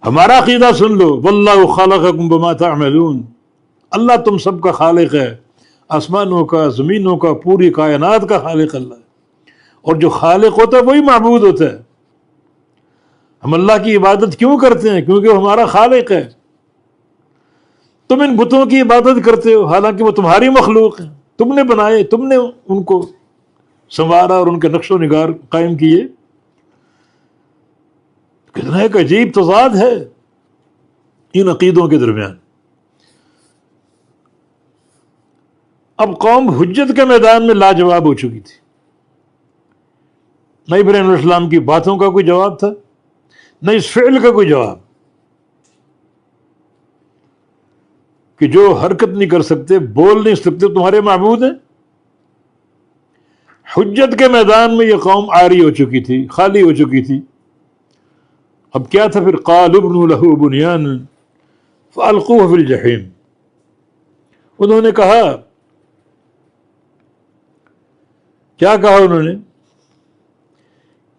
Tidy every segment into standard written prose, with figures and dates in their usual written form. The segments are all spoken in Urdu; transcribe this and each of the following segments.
ہمارا عقیدہ سن لو، واللہ خلقکم بما تعملون، اللہ تم سب کا خالق ہے، آسمانوں کا، زمینوں کا، پوری کائنات کا خالق اللہ ہے، اور جو خالق ہوتا ہے وہی معبود ہوتا ہے۔ ہم اللہ کی عبادت کیوں کرتے ہیں؟ کیونکہ وہ ہمارا خالق ہے۔ تم ان بتوں کی عبادت کرتے ہو حالانکہ وہ تمہاری مخلوق ہیں، تم نے بنائے، تم نے ان کو سنوارا اور ان کے نقش و نگار قائم کیے۔ کتنا ایک عجیب تضاد ہے ان عقیدوں کے درمیان۔ اب قوم حجت کے میدان میں لاجواب ہو چکی تھی، نہ ابراہیم علیہ السلام کی باتوں کا کوئی جواب تھا، نہ اس فعل کا کوئی جواب کہ جو حرکت نہیں کر سکتے، بول نہیں سکتے، تمہارے معبود ہیں۔ حجت کے میدان میں یہ قوم عاری ہو چکی تھی، خالی ہو چکی تھی۔ اب کیا تھا پھر؟ قالوا ابنوا له بنيانا فالقوه في الجحيم، انہوں نے کہا، کیا کہا انہوں نے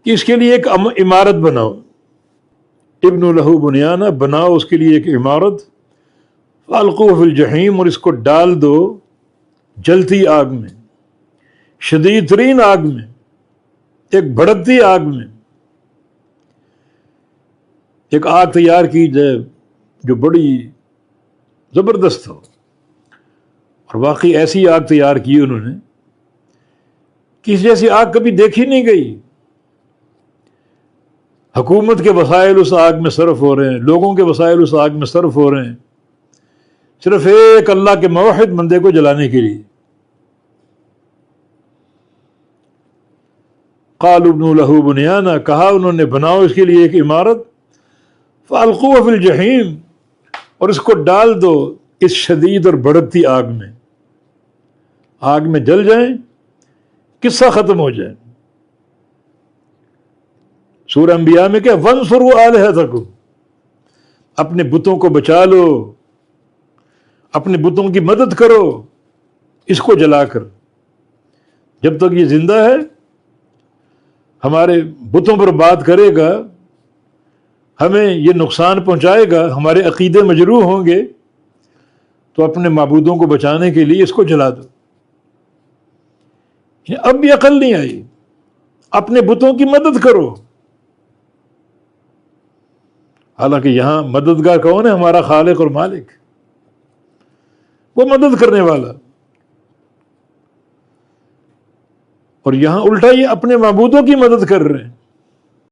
کہ اس کے لیے ایک عمارت بناؤ، ابن له بنیانا، بناؤ اس کے لیے ایک عمارت، فالقوه في الجحیم، اور اس کو ڈال دو جلتی آگ میں، شدید ترین آگ میں، ایک بھڑکتی آگ میں۔ ایک آگ تیار کی جائے جو بڑی زبردست ہو، اور واقعی ایسی آگ تیار کی انہوں نے کہ اس جیسی آگ کبھی دیکھی نہیں گئی۔ حکومت کے وسائل اس آگ میں صرف ہو رہے ہیں، لوگوں کے وسائل اس آگ میں صرف ہو رہے ہیں، صرف ایک اللہ کے موحد بندے کو جلانے کے لیے۔ قالوا ابنوا له بنیانا، کہا انہوں نے بناؤ اس کے لیے ایک عمارت، فالقوه فی الجحیم، اور اس کو ڈال دو اس شدید اور بھڑکتی آگ میں، آگ میں جل جائیں، قصہ ختم ہو جائے۔ سورہ انبیاء میں کیا، وانصروا آلہتکم، اپنے بتوں کو بچا لو، اپنے بتوں کی مدد کرو اس کو جلا کر۔ جب تک یہ زندہ ہے ہمارے بتوں پر بات کرے گا، ہمیں یہ نقصان پہنچائے گا، ہمارے عقیدے مجروح ہوں گے، تو اپنے معبودوں کو بچانے کے لیے اس کو جلا دو۔ اب بھی عقل نہیں آئی، اپنے بتوں کی مدد کرو، حالانکہ یہاں مددگار کون ہے؟ ہمارا خالق اور مالک، وہ مدد کرنے والا۔ اور یہاں الٹا یہ اپنے معبودوں کی مدد کر رہے ہیں۔